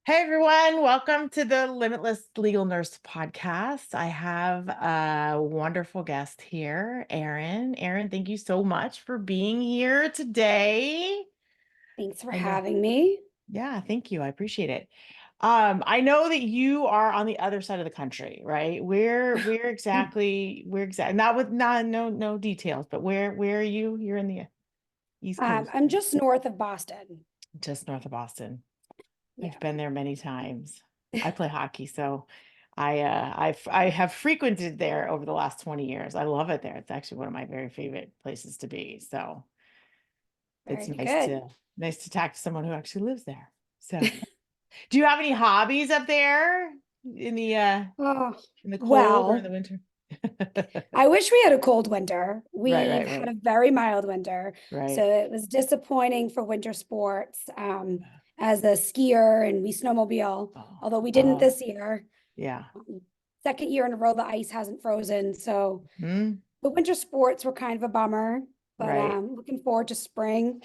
Hey everyone, welcome to the Limitless Legal Nurse podcast. I have a wonderful guest here, Erin. Erin, thank you so much for being here today. Thanks for I know. having me. Yeah, thank you. I appreciate it. I know that you are on the other side of the country, right? Where exactly, not with not no details, but where are you? You're in the East Coast, I'm just north of Boston. just north of Boston. Yeah. I've been there many times. I play hockey, so I have frequented there over the last 20 years. I love it there. It's actually one of my very favorite places to be. So it's Very good. nice to talk to someone who actually lives there. So do you have any hobbies up there in the uh Oh, in the cold or in the well, winter? I wish we had a cold winter. Right, We've right, had right, a very mild winter, so right. it was disappointing for winter sports. As a skier and we snowmobile, Oh, although we didn't oh, this year. yeah. Um, Second year in a row, the ice hasn't frozen, so Hmm. the winter sports were kind of a bummer. But Right. looking forward to spring,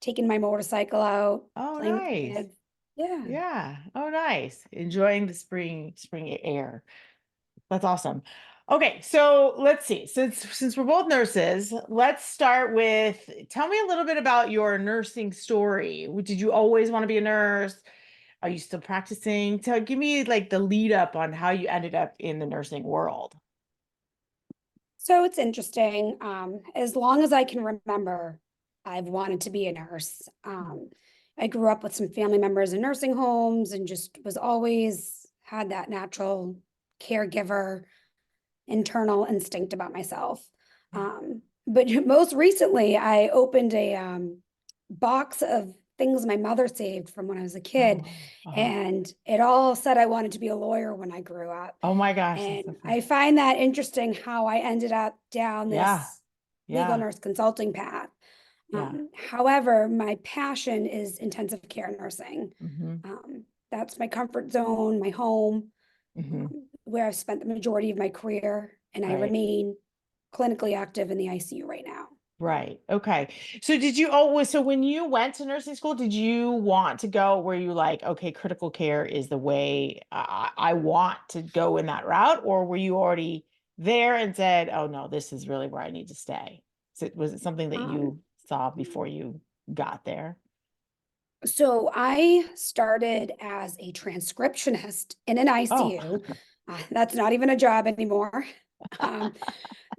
taking my motorcycle out, Oh, playing with the nice. kids. Yeah. Yeah. Oh, nice. Enjoying the spring air. That's awesome. Okay, so let's see. Since we're both nurses, let's start with tell me a little bit about your nursing story. Did you always want to be a nurse? Are you still practicing? Give me like the lead up on how you ended up in the nursing world. So it's interesting. As long as I can remember, I've wanted to be a nurse. I grew up with some family members in nursing homes and just was always had that natural caregiver internal instinct about myself. But most recently, I opened a box of things my mother saved from when I was a kid, Oh, uh-huh. and it all said I wanted to be a lawyer when I grew up. Oh my gosh, that's so And fun. I find that interesting how I ended up down Yeah, this legal yeah, nurse consulting path. yeah. However, my passion is intensive care nursing. Mm-hmm. That's my comfort zone, my home, Mm-hmm. where I've spent the majority of my career, and I Right. remain clinically active in the ICU right now. Right. Okay. So so when you went to nursing school, did you want to go where you like, okay, critical care is the way I want to go in that route, or were you already there and said, oh no, this is really where I need to stay? Was it something that Um, you saw before you got there? so I started as a transcriptionist in an Oh, ICU. That's not even a job anymore. Um,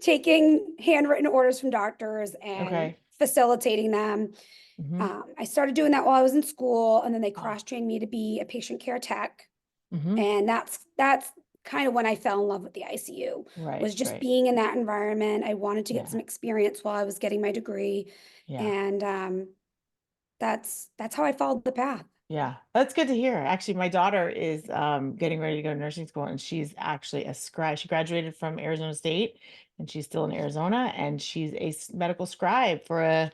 Taking handwritten orders from doctors and okay. facilitating them. Hmm. I started doing that while I was in school, and then they Oh, cross-trained me to be a patient care tech. hmm. And that's kind of when I fell in love with the ICU, Right, was just right. being in that environment. I wanted to get Yeah, some experience while I was getting my degree. yeah. And that's how I followed the path. Yeah, that's good to hear. Actually, my daughter is getting ready to go to nursing school, and she's actually a scribe. She graduated from Arizona State, and she's still in Arizona, and she's a medical scribe for a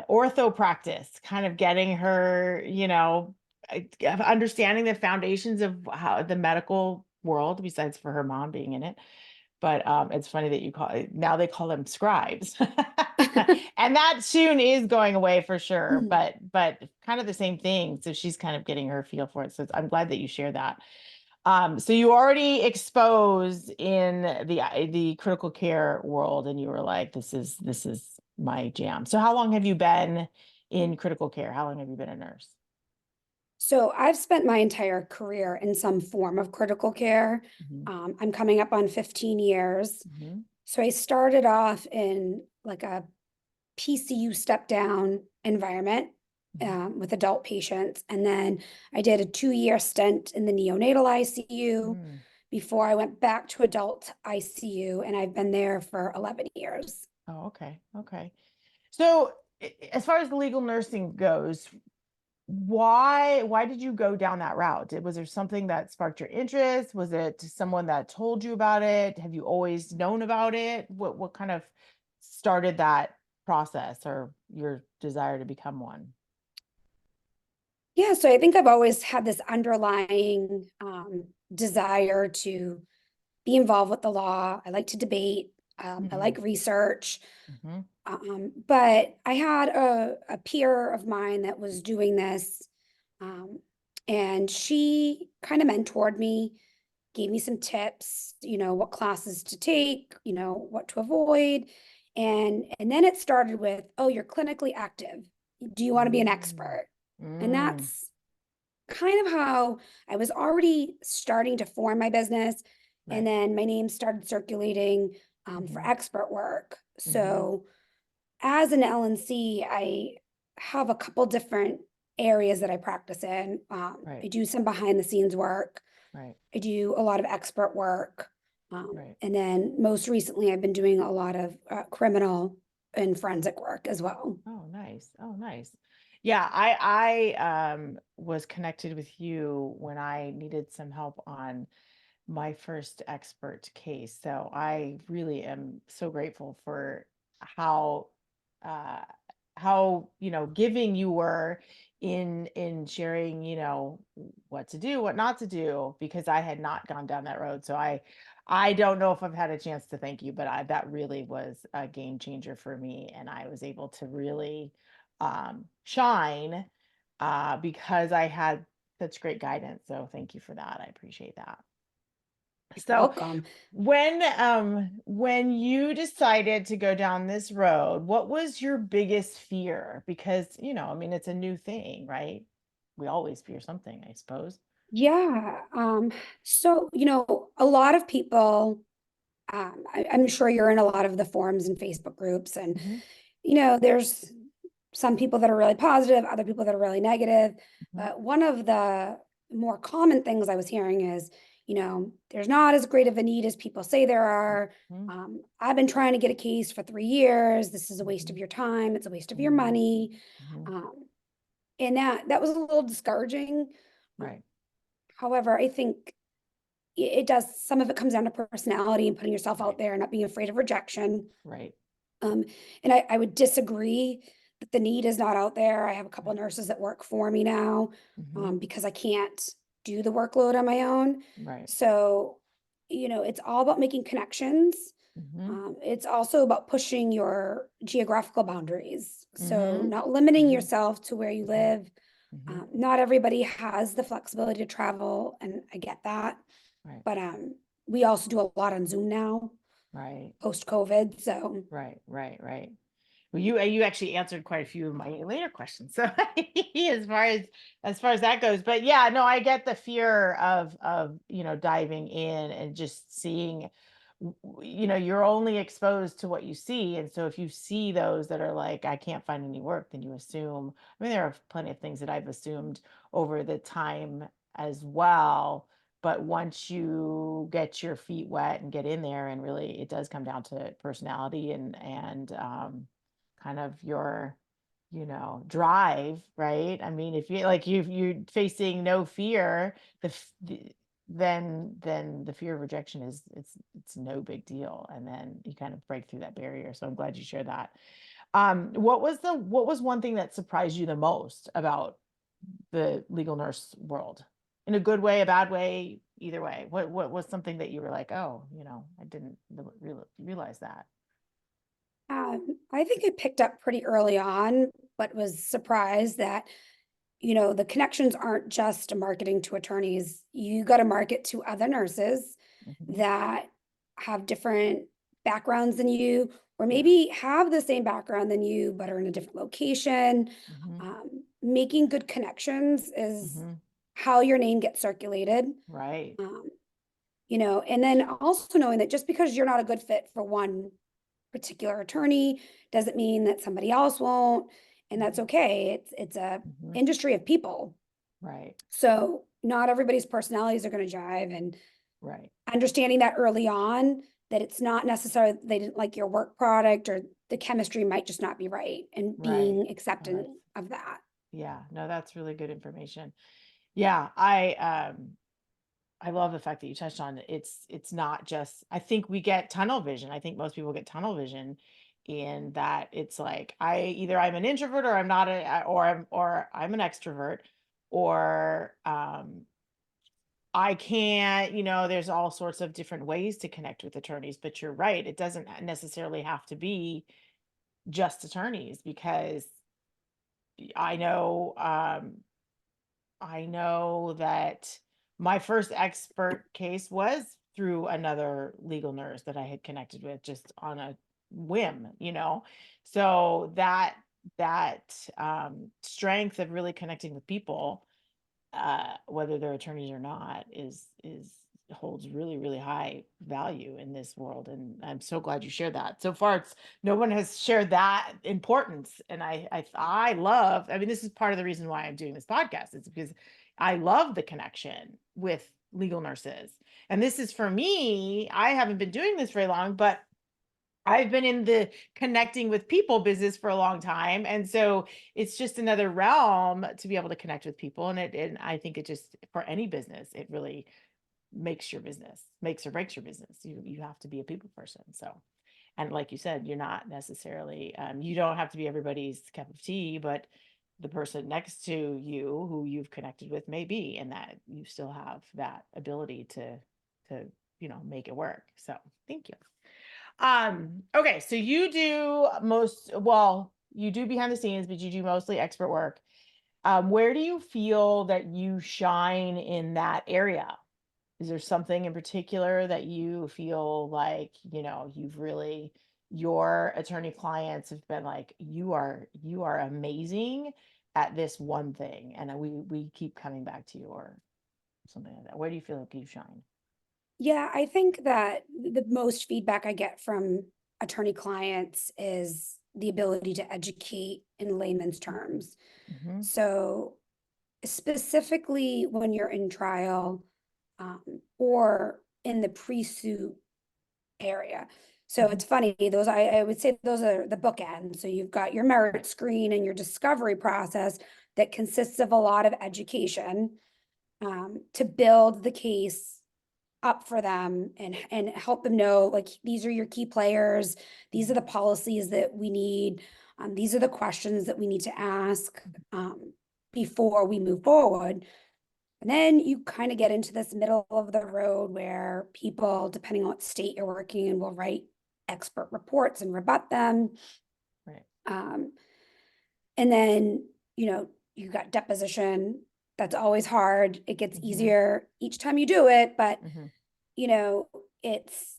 ortho practice, kind of getting her, understanding the foundations of how the medical world, besides for her mom being in it. But it's funny that you call it now they call them scribes. And that soon is going away for sure, but kind of the same thing. So she's kind of getting her feel for it. So I'm glad that you share that. So you already exposed in the critical care world, and you were like, this is my jam. So how long have you been in critical care? How long have you been a nurse? So I've spent my entire career in some form of critical care. Hmm. I'm coming up on 15 years. Hmm. So I started off in like a PCU step down environment Hmm. with adult patients. And then I did a 2-year stint in the neonatal ICU Mm. before I went back to adult ICU. And I've been there for 11 years. Oh, okay. Okay. So as far as the legal nursing goes, why did you go down that route? Was there something that sparked your interest? Was it someone that told you about it? Have you always known about it? What kind of started that process or your desire to become one? Yeah, so I think I've always had this underlying desire to be involved with the law. I like to debate. I like research. Mm-hmm. But I had a peer of mine that was doing this. Um, And she kind of mentored me, gave me some tips, what classes to take, what to avoid. And then it started with, oh, you're clinically active. Do you want to be an Mm, expert? And mm, that's kind of how I was already starting to form my business. And right. then my name started circulating for Mm-hmm. expert work. Mm-hmm. So as an LNC, I have a couple different areas that I practice in. Right. I do some behind the scenes work. Right. I do a lot of expert work. Right. And then most recently, I've been doing a lot of criminal and forensic work as well. Oh, nice. Oh, nice. Yeah, I was connected with you when I needed some help on my first expert case. So I really am so grateful for how uh giving you were in sharing, what to do, what not to do, because I had not gone down that road. So I don't know if I've had a chance to thank you, but that really was a game changer for me, and I was able to really shine because I had such great guidance. So thank you for that. I appreciate that. So Welcome. when you decided to go down this road, what was your biggest fear? Because, I mean, it's a new thing, right? We always fear something, I suppose. Yeah. So, a lot of people, I'm sure you're in a lot of the forums and Facebook groups, and, Hmm. there's some people that are really positive, other people that are really negative. Hmm. But one of the more common things I was hearing is, there's not as great of a need as people say there are. Hmm. I've been trying to get a case for 3 years. This is a waste of Hmm. your time. It's a waste of your Hmm. money. Hmm. Um, and that was a little discouraging. Um, Right. However, I think it does, some of it comes down to personality and putting yourself out Right. there and not being afraid of rejection. Right. Um, and I would disagree that the need is not out there. I have a couple of Right. nurses that work for me now, Hmm. because I can't do the workload on my own. Right. So, it's all about making connections. Hmm. It's also about pushing your geographical boundaries. So, Hmm. not limiting Hmm. yourself to where you Hmm. live. Hmm. Not everybody has the flexibility to travel, and I get that. Right. But we also do a lot on Zoom now, Right. post COVID. So, Right. Right. Right. Well, you actually answered quite a few of my later questions. So as far as that goes, but yeah, no, I get the fear of diving in and just seeing, you're only exposed to what you see, and so if you see those that are like, I can't find any work, then you assume. I mean, there are plenty of things that I've assumed over the time as well. But once you get your feet wet and get in there, and really, it does come down to personality and kind of your drive, right? I mean, if you're facing no fear, then the fear of rejection is it's no big deal, and then you kind of break through that barrier. So I'm glad you shared that. What was one thing that surprised you the most about the legal nurse world, in a good way, a bad way, either way? What was something that you were like, oh, I didn't realize that? I think I picked up pretty early on, but was surprised that, the connections aren't just marketing to attorneys. You got to market to other nurses Hmm. that have different backgrounds than you, or Yeah. maybe have the same background than you, but are in a different location. Hmm. Making good connections is Hmm. how your name gets circulated. Right. Um, and then also knowing that just because you're not a good fit for one particular attorney doesn't mean that somebody else won't, and that's Hmm. okay. It's a Hmm. industry of people, Right. so not everybody's personalities are going to jive, and Right. understanding that early on, that it's not necessarily they didn't like your work product, or the chemistry might just not be right, and Right. being Oh, that's accepting of that. yeah, no, that's really good information. Yeah, I love the fact that you touched on it. It's not just, I think we get tunnel vision. I think most people get tunnel vision in that it's like, I'm an introvert, or I'm not or I'm an extrovert, or I can't, there's all sorts of different ways to connect with attorneys, but you're right, it doesn't necessarily have to be just attorneys, because I know I know that my first expert case was through another legal nurse that I had connected with just on a whim, So that strength of really connecting with people, whether they're attorneys or not, is holds really, really high value in this world. And I'm so glad you shared that. So far, no one has shared that importance. And I love, I mean, this is part of the reason why I'm doing this podcast. It's because I love the connection with legal nurses. And this is for me, I haven't been doing this very long, but I've been in the connecting with people business for a long time. And so it's just another realm to be able to connect with people. And I think it just, for any business, it really makes your business, makes or breaks your business. You have to be a people person. So, and like you said, you're not necessarily, you don't have to be everybody's cup of tea, but the person next to you who you've connected with may be, and that you still have that ability to, make it work. So thank you. Okay, so you do behind the scenes, but you do mostly expert work. Where do you feel that you shine in that area? Is there something in particular that you feel like, your attorney clients have been like, you are amazing at this one thing, and we keep coming back to you, or something like that? Where do you feel like you shine? Yeah, I think that the most feedback I get from attorney clients is the ability to educate in layman's terms. Hmm. So specifically when you're in trial, or in the pre-suit area. So Hmm. it's funny, I would say those are the bookends. So you've got your merit screen and your discovery process that consists of a lot of education, to build the case up for them and help them know, like, these are your key players, these are the policies that we need, these are the questions that we need to ask, before we move forward. And then you kind of get into this middle of the road where people, depending on what state you're working in, will write expert reports and rebut them. Right. Um, and then, you got deposition. That's always hard. It gets Hmm. easier each time you do it, but Hmm. you know, it's,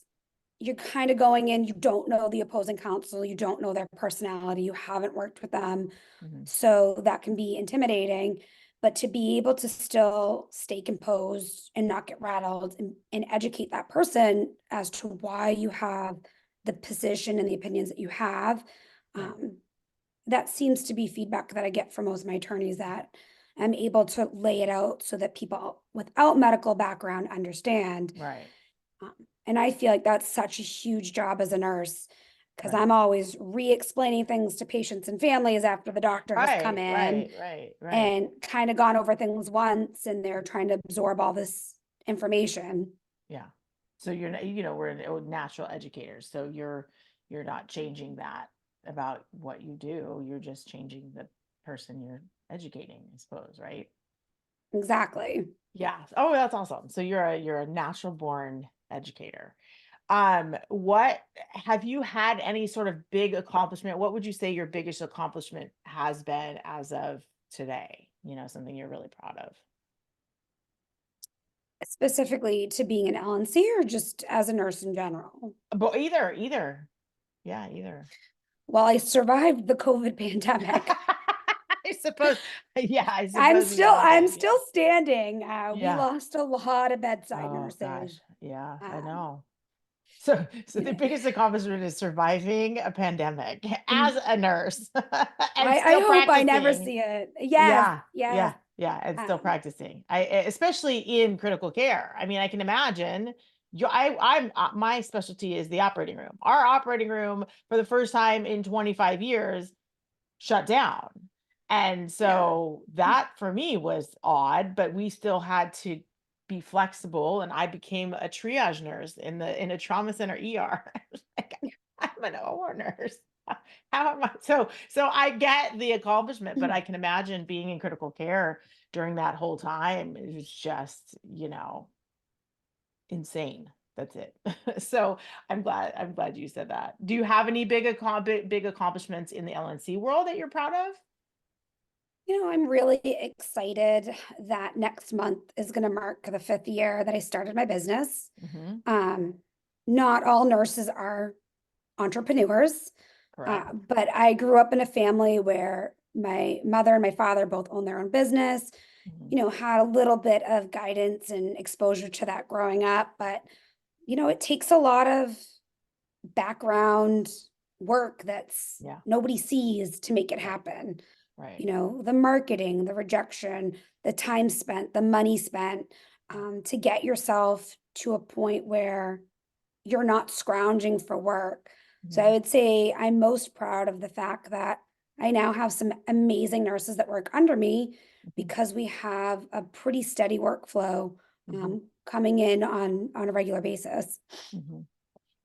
you're kind of going in, you don't know the opposing counsel, you don't know their personality, you haven't worked with them. Hmm. So that can be intimidating, but to be able to still stay composed and not get rattled, and educate that person as to why you have the position and the opinions that you have. Right. That seems to be feedback that I get from most of my attorneys, that I'm able to lay it out so that people without medical background understand. Right. Um, and I feel like that's such a huge job as a nurse, because Right. I'm always re-explaining things to patients and families after the doctor has come Right. in Right. Right. Right. and kind of gone over things once, and they're trying to absorb all this information. Yeah. So you're not, we're natural educators. So you're not changing that about what you do. You're just changing the person you're educating, I suppose, right? Exactly. Yeah. Oh, that's awesome. So you're a natural born educator. What have you had any sort of big accomplishment? What would you say your biggest accomplishment has been as of today? Something you're really proud of. Specifically to being an LNC, or just as a nurse in general? But either. Yeah, either. Well, I survived the COVID pandemic. I suppose. Yeah, I suppose we all I'm did. Yeah. still standing. We Yeah. lost a lot of bedside Oh gosh. nurses. Yeah, I Um, know. So the yeah. biggest accomplishment is surviving a pandemic as Mm, a nurse and I still hope I never practicing. see it. Yes, Yeah, yes. yeah, yeah, and still Um, practicing. Especially in critical care. I mean, I can imagine my specialty is the operating room. Our operating room for the first time in 25 years shut down. And yeah. so that for me was odd, but we still had to be flexible. And I became a triage nurse in a trauma center ER. I was like, I'm an OR nurse. How am I? So I get the accomplishment, but I can imagine being in critical care during that whole time. It was just, insane. That's it. So I'm glad you said that. Do you have any big accomplishments in the LNC world that you're proud of? I'm really excited that next month is going to mark the 5th year that I started my business. Mm-hmm. Um, not all nurses are entrepreneurs, Correct. but I grew up in a family where my mother and my father both own their own business, Mm-hmm. had a little bit of guidance and exposure to that growing up. But, it takes a lot of background work that's Yeah. nobody sees to make it Right. happen. Right. The marketing, the rejection, the time spent, the money spent, Yeah. to get yourself to a point where you're not scrounging for work. So I Mm-hmm. would say I'm most proud of the fact that I now have some amazing nurses that work under me Mm-hmm. because we have a pretty steady workflow Mm-hmm. coming in on a regular basis. Mm-hmm.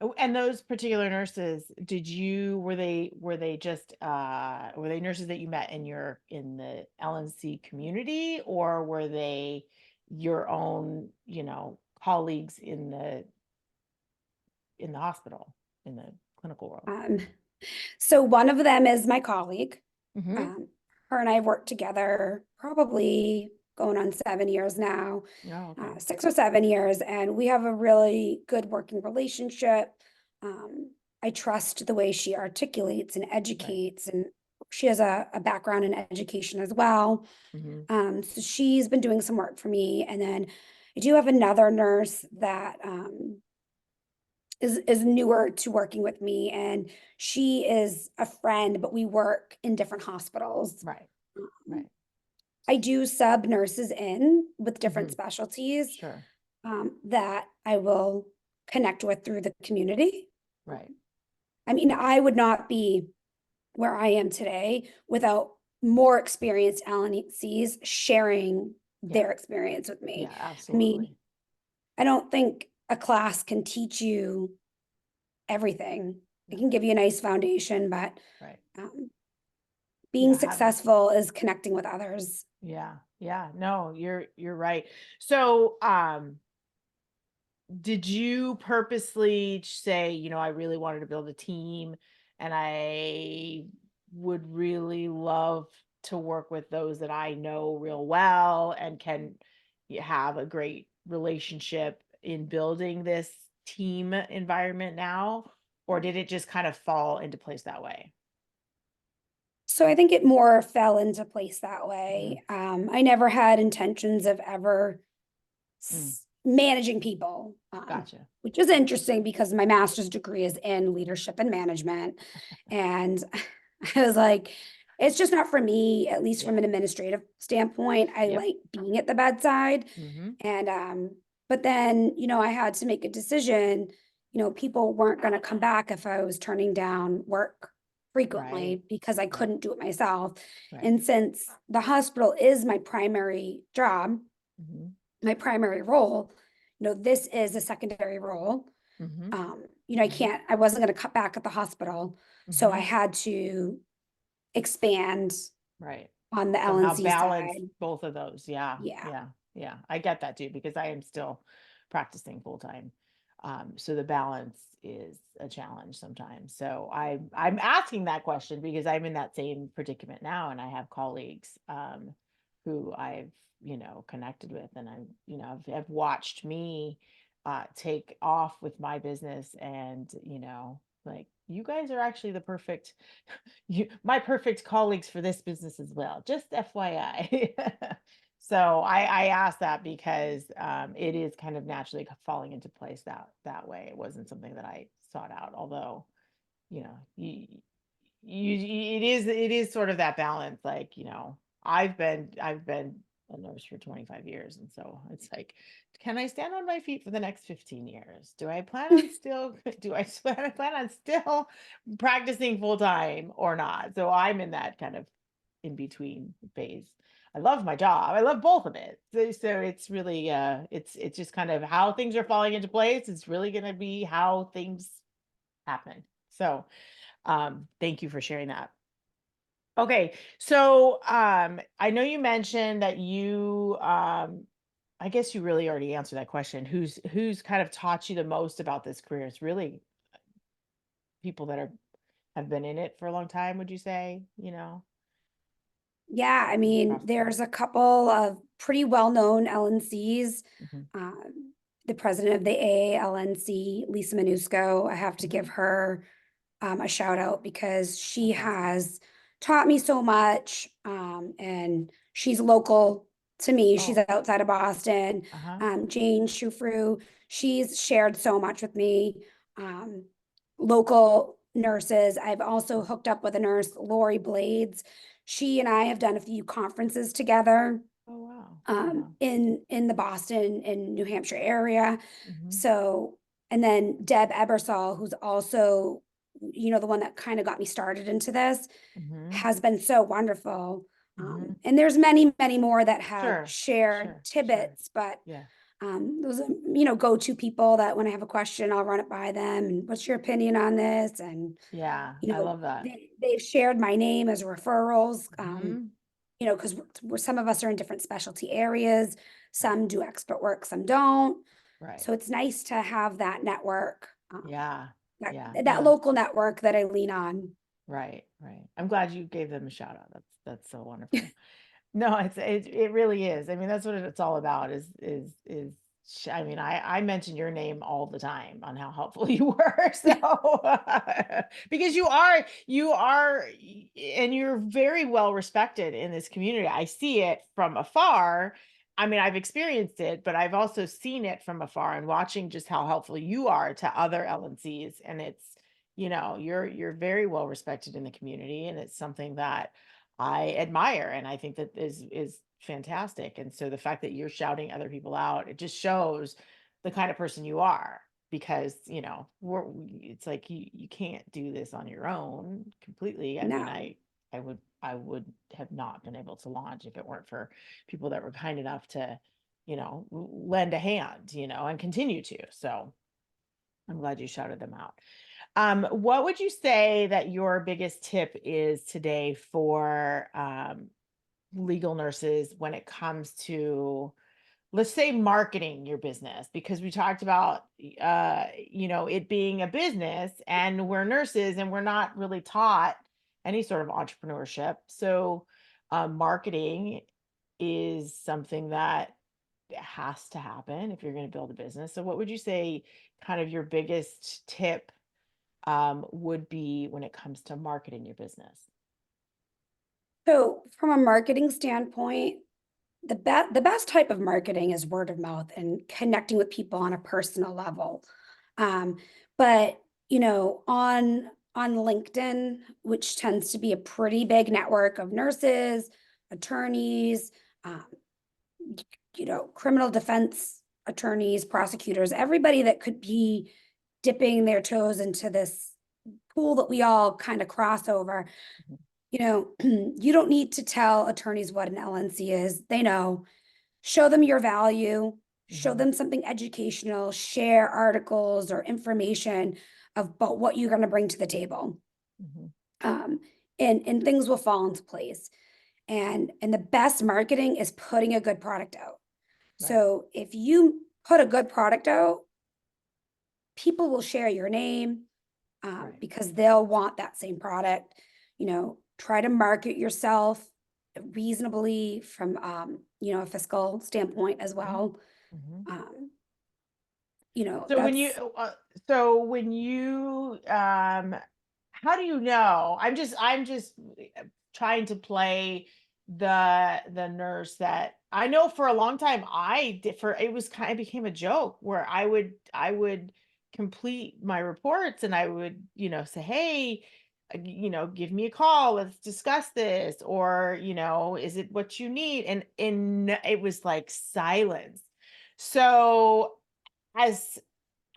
Oh, and those particular nurses, were they just were they nurses that you met in the LNC community, or were they your own, colleagues in the hospital, in the clinical world? Um, so one of them is my colleague. Mm-hmm. Um, her and I have worked together probably going on 7 years now, Oh, okay. 6 or 7 years, and we have a really good working relationship. I trust the way she articulates and Right. educates, and she has a background in education as well. Mm-hmm. So she's been doing some work for me, and then I do have another nurse that is newer to working with me, and she is a friend, but we work in different hospitals. Right. Um, Right. I do sub nurses in with different Mm-hmm. specialties Sure. that I will connect with through the community. Right. I mean, I would not be where I am today without more experienced LNCs sharing Yeah. their experience with me. Yeah, I mean, absolutely. I don't think a class can teach you everything. It No. can give you a nice foundation, but Right. um, being Yeah, having successful is connecting with others. yeah. Yeah. No, you're right. So, did you purposely say, I really wanted to build a team and I would really love to work with those that I know real well and can have a great relationship in building this team environment now? Or did it just kind of fall into place that way? So I think it more fell into place that Mhm. way. I never had intentions of ever Mm, managing people, gotcha. which is interesting because my master's degree is in leadership and management. And I was like, it's just not for me, at least from Yeah. an administrative standpoint. I Yep. like being at the bedside. Hmm. And, but then, I had to make a decision. People weren't going to come back if I was turning down work Right. frequently because I Right. couldn't do it myself. Right. And since the hospital is my primary job, Hmm. my primary role, this is a secondary role. Hmm. Hmm. I wasn't going to cut back at the hospital. So I Hmm. had to expand Right. on the Somehow LNC balance side. both of those. Yeah. Yeah. Yeah. Yeah. I get that too, because I am still practicing full time. So the balance is a challenge sometimes. So I'm asking that question because I'm in that same predicament now, and I have colleagues who I've connected with, and have watched me take off with my business, and like, you guys are actually the perfect my perfect colleagues for this business as well, just FYI. So I asked that because it is kind of naturally falling into place that way. It wasn't something that I sought out, although you know it is sort of that balance. Like, I've been a nurse for 25 years, and so it's like, can I stand on my feet for the next 15 years? Do I plan on still do I plan on still practicing full time or not? So I'm in that kind of in between phase. I love my job. I love both of it. So it's really it's just kind of how things are falling into place. It's really going to be how things happen. So thank you for sharing that. Okay, so I know you mentioned that I guess you really already answered that question. Who's kind of taught you the most about this career? It's really people that have been in it for a long time, would you say? Yeah, I mean, there's a couple of pretty well-known LNCs. Mhm. The president of the AALNC, Lisa Manusco, I have to give Mhm. her a shout out because she That's awesome. has taught me so much. And she's local to me. She's Oh, outside of Boston. uh-huh. Jane Shufru, she's shared so much with me. Um, Local nurses. I've also hooked up with a nurse, Lori Blades. She and I have done a few conferences together Oh, wow. Yeah. in the Boston and New Hampshire area. Mhm. So, and then Deb Ebersol, who's also, the one that kind of got me started into this, Mhm. has been so wonderful. Mhm. And there's many, many more that have Sure. shared Sure. Sure. tidbits, but Yeah. those are, go-to people that when I have a question, I'll run it by them. And what's your opinion on this? And, Yeah. I love that. they've shared my name as referrals. Mhm. Because some of us are in different specialty areas, Right. some do expert work, some don't. Right. So it's nice to have that network, Yeah. that, Yeah. that No. local network that I lean on. Right. Right. I'm glad you gave them a shout out. That's so wonderful. No, it really is. I mean, that's what it's all about is I mean, I mention your name all the time on how helpful you were. So because and you're very well respected in this community. I see it from afar. I mean, I've experienced it, but I've also seen it from afar and watching just how helpful you are to other LNCs. And you're very well respected in the community, and it's something that I admire, and I think that is fantastic. And so the fact that you're shouting other people out, it just shows the kind of person you are, because it's like you can't do this on your own completely. I mean, No, I would have not been able to launch if it weren't for people that were kind enough to, lend a hand, and continue to. So I'm glad you shouted them out. What would you say that your biggest tip is today for legal nurses when it comes to, let's say, marketing your business? Because we talked about, it being a business, and we're nurses and we're not really taught any sort of entrepreneurship. So, marketing is something that has to happen if you're going to build a business. So, what would you say kind of your biggest tip would be when it comes to marketing your business? so from a marketing standpoint, the best type of marketing is word of mouth and connecting with people on a personal level. Um, but on LinkedIn, which tends to be a pretty big network of nurses, attorneys, um, criminal defense attorneys, prosecutors, everybody that could be dipping their toes into this pool that we all kind of cross over. Mhm. You don't need to tell attorneys what an LNC is. They know. Show them your value, show Mhm. them something educational, share articles or information about what you're going to bring to the table. Mhm. Um, and things will fall into place. And the best marketing is putting a good product out. Right. So if you put a good product out, people will share your name, Right. because they'll want that same product. Try to market yourself reasonably from a fiscal standpoint as Mhm. well. Mhm. Um, So when you that's so when you how do you know? I'm just trying to play the nurse that I know. For a long time I did, for it was kind of became a joke where I would complete my reports, and I would, say, "Hey, give me a call, let's discuss this," or, "Is it what you need?" And it was like silence. So as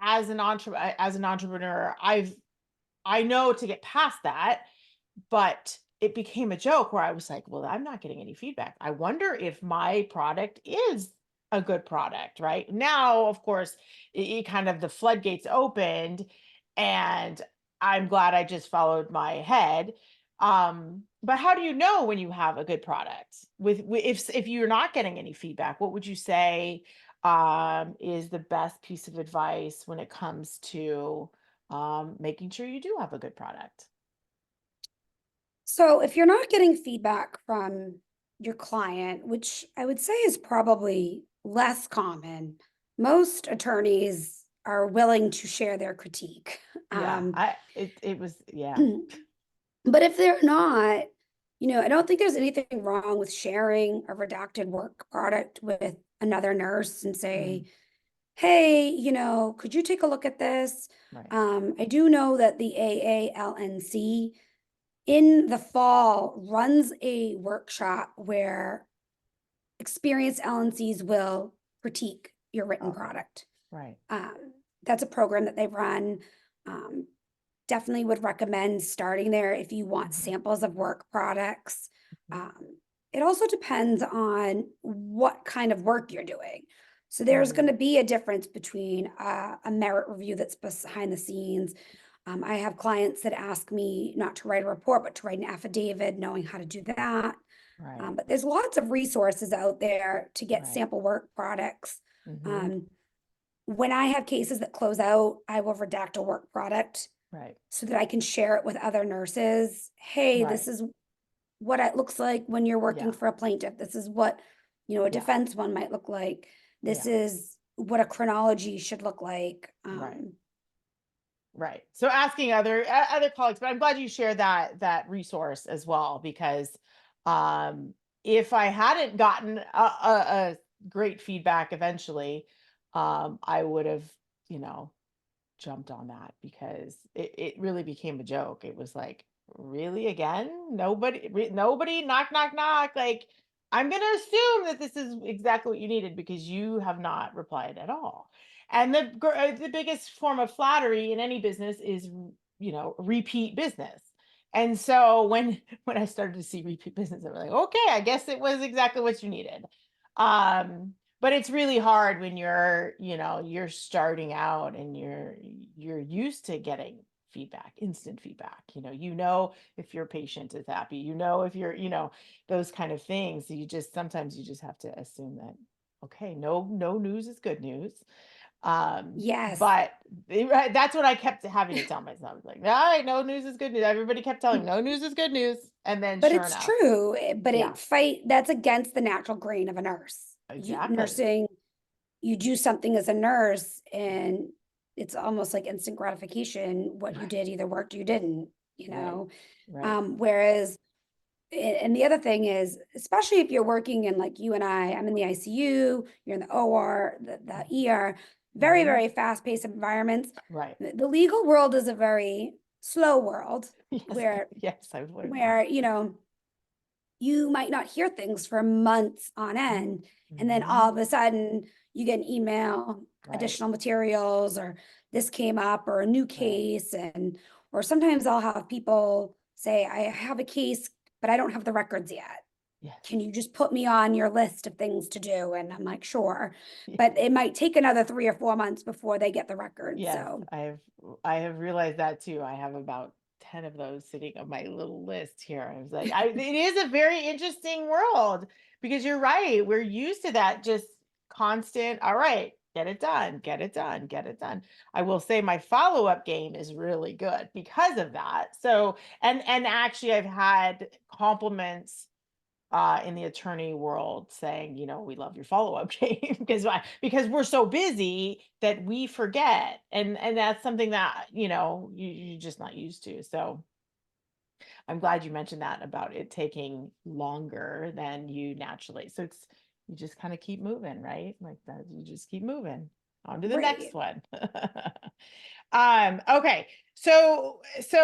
as an entrepreneur, I know to get past that, but it became a joke where I was like, well, I'm not getting any feedback. I wonder if my product is a good product. Right now, of course, it kind of, the floodgates opened, and I'm glad I just followed my head. But how do you know when you have a good product? If you're not getting any feedback, what would you say is the best piece of advice when it comes to making sure you do have a good product? So if you're not getting feedback from your client, which I would say is probably less common, most attorneys are willing to share their critique. Yeah, it was, yeah. But if they're not, I don't think there's anything wrong with sharing a redacted work product with another nurse and say, hey, could you take a look at this? Right. I do know that the AALNC in the fall runs a workshop where experienced LNCs will critique your written Okay. product. Right. That's a program that they run. Definitely would recommend starting there if you want samples of work products. It also depends on what kind of work you're doing. So there's going to be a difference between a merit review that's behind the scenes. I have clients that ask me not to write a report, but to write an affidavit, knowing how to do that. Right. But there's lots of resources out there to get Right. sample work products. Mm-hmm. When I have cases that close out, I will redact a work product Right. so that I can share it with other nurses. Hey, Right. this is what it looks like when you're working Yeah. for a plaintiff. This is what, a Yeah. defense one might look like. This Yeah. is what a chronology should look like. Right. Right. So asking other colleagues, but I'm glad you shared that resource as well, because um if I hadn't gotten a great feedback eventually, I would have, you know, jumped on that, because it really became a joke. It was like, really, again? Nobody, knock, knock, knock. Like, I'm going to assume that this is exactly what you needed because you have not replied at all. And the biggest form of flattery in any business is, repeat business. And so when I started to see repeat business, I was like, okay, I guess it was exactly what you needed. But it's really hard when you're starting out and you're used to getting feedback, instant feedback. If your patient is happy, if you're, those kind of things. Sometimes you just have to assume that, okay, no news is good news. Yes. But that's what I kept having to tell myself. I was like, all right, no news is good news. Everybody kept telling me no news is good news. And then But sure it's enough, true. But yeah, that's against the natural grain of a nurse. exactly. Nursing, you do something as a nurse and it's almost like instant gratification. What you Right, did either worked or you didn't, right, right, whereas, and the other thing is, especially if you're working in like you and I'm in the ICU, you're in the OR, the ER, very, hmm very fast-paced environments. right. The legal world is a very slow world Yes, where, yes, I've learned that. where, you might not hear things for months on end. And then Mm-hmm. all of a sudden you get an email, Right, additional materials, or this came up, or a new right. case. Or sometimes I'll have people say, I have a case, but I don't have the records yet. Yes, Can you just put me on your list of things to do? And I'm like, sure. yes, But it might take another 3 or 4 months before they get the records. yes. So I have realized that too. I have about 10 of those sitting on my little list here. I was like, it is a very interesting world, because you're right. We're used to that just constant, all right, get it done, get it done, get it done. I will say my follow-up game is really good because of that. So, and actually I've had compliments in the attorney world saying, we love your follow-up game, because we're so busy that we forget. And that's something that, you're just not used to. So I'm glad you mentioned that about it taking longer than you naturally. So you just kind of keep moving, right? Like that, you just keep moving on to the next right. one. Okay. So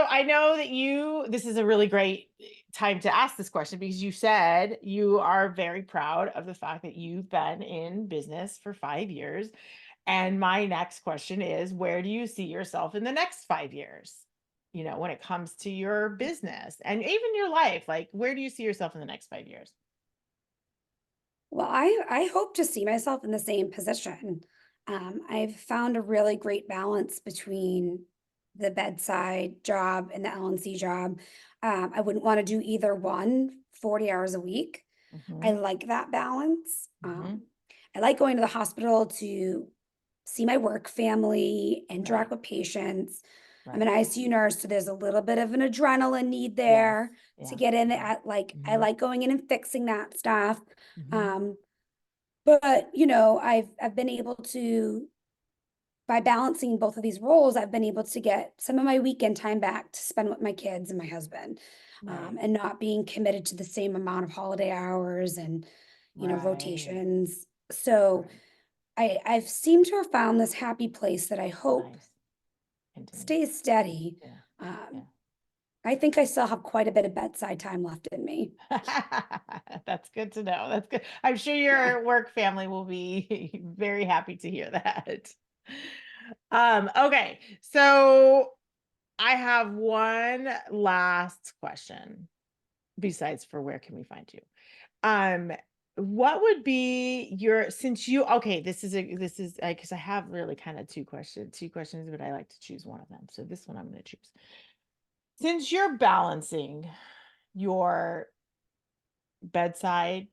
I know that this is a really great time to ask this question, because you said you are very proud of the fact that you've been in business for 5 years. And my next question is, where do you see yourself in the next 5 years? When it comes to your business and even your life, like, where do you see yourself in the next 5 years? Well, I hope to see myself in the same position. I've found a really great balance between the bedside job and the LNC job. I wouldn't want to do either one 40 hours a week. I Hmm. like that balance. Hmm. I like going to the hospital to see my work family, interact Right. with patients. I'm an ICU nurse, so there's a little bit of an adrenaline need there to get in there. I like going in and fixing that stuff. But you know, I've been able to, by balancing both of these roles, I've been able to get some of my weekend time back to spend with my kids and my husband, and not being committed to the same amount of holiday hours and, you know, rotations. So I've seemed to have found this happy place that I hope stays steady. I think I still have quite a bit of bedside time left in me. That's good to know. That's good. I'm sure your work family will be very happy to hear that. Okay, so I have one last question besides for where can we find you? What would be your, since you, okay, this is because I have really kind of two questions, but I like to choose one of them. So this one I'm going to choose. Since you're balancing your bedside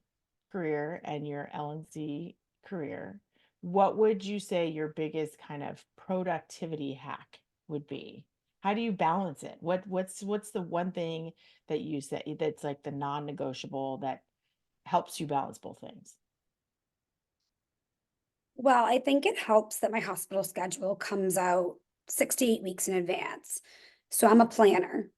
career and your L&C career, what would you say your biggest kind of productivity hack would be? How do you balance it? What's the one thing that you say that's like the non-negotiable that helps you balance both things? Well, I think it helps that my hospital schedule comes out 6 to 8 weeks in advance. So I'm a planner.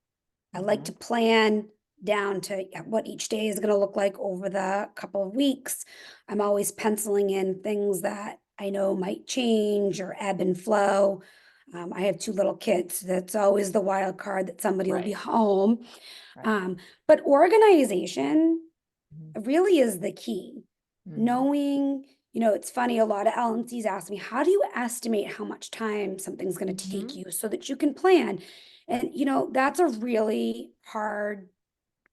I like to plan down to what each day is going to look like over the couple of weeks. I'm always penciling in things that I know might change or ebb and flow. I have 2 little kids. That's always the wild card that somebody will be home. But organization really is the key. Knowing, you know, it's funny, a lot of L&Cs ask me, how do you estimate how much time something's going to take you so that you can plan? And, you know, that's a really hard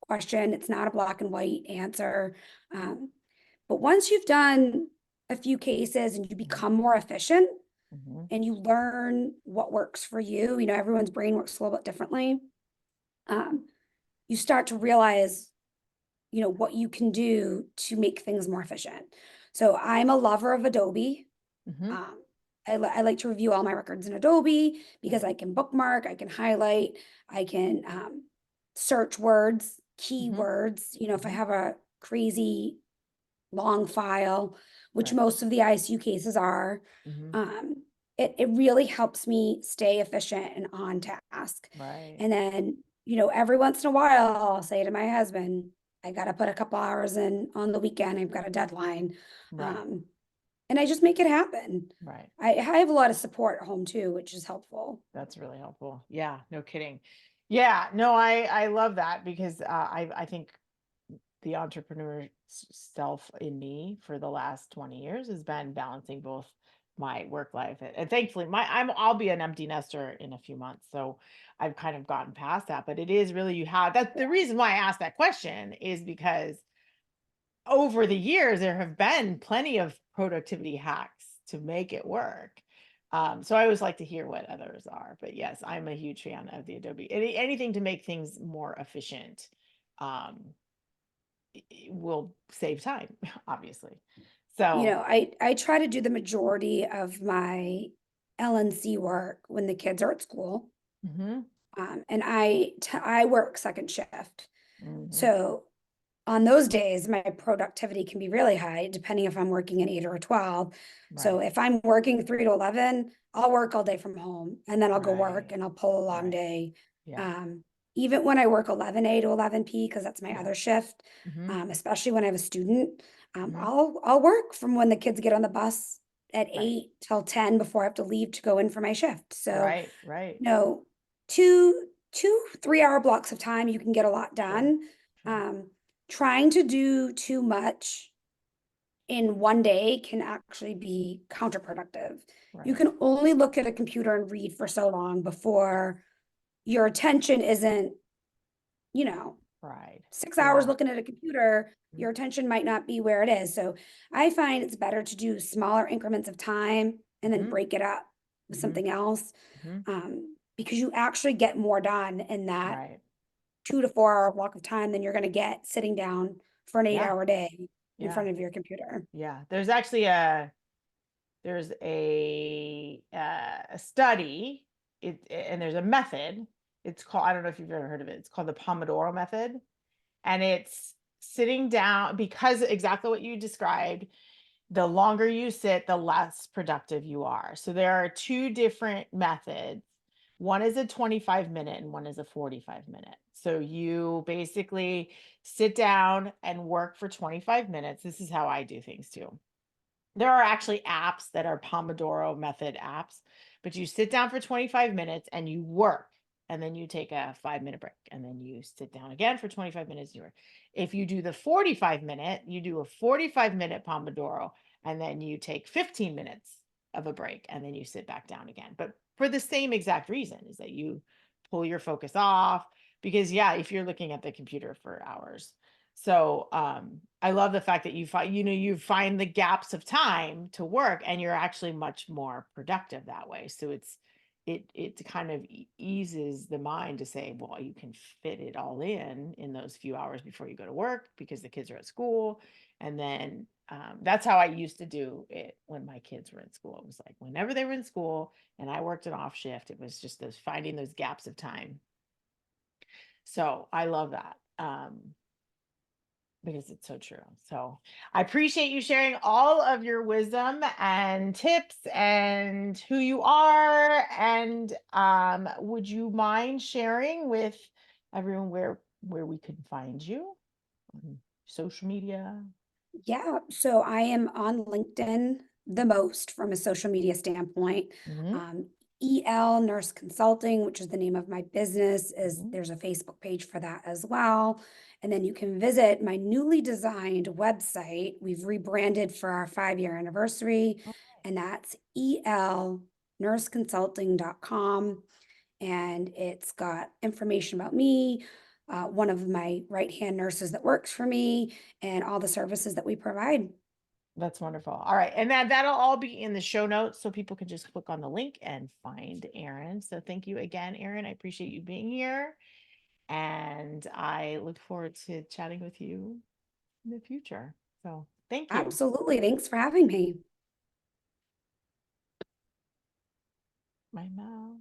question. It's not a black and white answer. But once you've done a few cases and you become more efficient and you learn what works for you know, everyone's brain works a little bit differently. You start to realize, you know, what you can do to make things more efficient. So I'm a lover of Adobe. I like to review all my records in Adobe because I can bookmark, I can highlight, I can search words, keywords. You know, if I have a crazy long file, which most of the ICU cases are, it really helps me stay efficient and on task. And then, you know, every once in a while, I'll say to my husband, I got to put a couple hours in on the weekend. I've got a deadline. And I just make it happen. I have a lot of support at home too, which is helpful. That's really helpful. Yeah, no kidding. Yeah, no, I love that because I think the entrepreneur self in me for the last 20 years has been balancing both my work life and thankfully I'll be an empty nester in a few months. So I've kind of gotten past that, but it is really, you have, that's the reason why I asked that question, is because over the years, there have been plenty of productivity hacks to make it work. So I always like to hear what others are, but yes, I'm a huge fan of the Adobe. Anything to make things more efficient will save time, obviously. So, you know, I try to do the majority of my L&C work when the kids are at school. And I work second shift. So on those days, my productivity can be really high, depending if I'm working an 8 or a 12. So if I'm working 3 to 11, I'll work all day from home and then I'll go work and I'll pull a long day. Even when I work 11A to 11P, because that's my other shift, especially when I have a student, I'll work from when the kids get on the bus at 8 till 10 before I have to leave to go in for my shift. So, you know, 2-3 hour blocks of time, you can get a lot done. Trying to do too much in one day can actually be counterproductive. You can only look at a computer and read for so long before your attention isn't, you know, 6 hours looking at a computer, your attention might not be where it is. So I find it's better to do smaller increments of time and then break it up with something else, because you actually get more done in that 2 to 4 hour block of time than you're going to get sitting down for an 8-hour day in front of your computer. Yeah, there's actually a study and there's a method. It's called, I don't know if you've ever heard of it. It's called the Pomodoro method. And it's sitting down, because exactly what you described, the longer you sit, the less productive you are. So there are two different methods. One is a 25-minute and one is a 45-minute. So you basically sit down and work for 25 minutes. This is how I do things too. There are actually apps that are Pomodoro method apps, but you sit down for 25 minutes and you work, and then you take a 5-minute break, and then you sit down again for 25 minutes. And you work. If you do the 45-minute, you do a 45-minute Pomodoro, and then you take 15 minutes of a break, and then you sit back down again. But for the same exact reason, is that you pull your focus off, because yeah, if you're looking at the computer for hours. So I love the fact that you find, you find the gaps of time to work, and you're actually much more productive that way. So it kind of eases the mind to say, well, you can fit it all in those few hours before you go to work, because the kids are at school. And then that's how I used to do it when my kids were in school. It was like whenever they were in school and I worked an off shift, it was just those finding those gaps of time. So I love that. Because it's so true. So I appreciate you sharing all of your wisdom and tips and who you are. And would you mind sharing with everyone where we can find you on social media? Yeah, so I am on LinkedIn the most from a social media standpoint. Mhm, EL Nurse Consulting, which is the name of my business, is mhm. there's a Facebook page for that as well. And then you can visit my newly designed website. We've rebranded for our 5-year anniversary, and that's elnurseconsulting.com. And it's got information about me, one of my right-hand nurses that works for me, and all the services that we provide. That's wonderful. All right. And that'll all be in the show notes, so people can just click on the link and find Erin. So thank you again, Erin. I appreciate you being here. And I look forward to chatting with you in the future. So thank you. Absolutely. Thanks for having me. My mouth.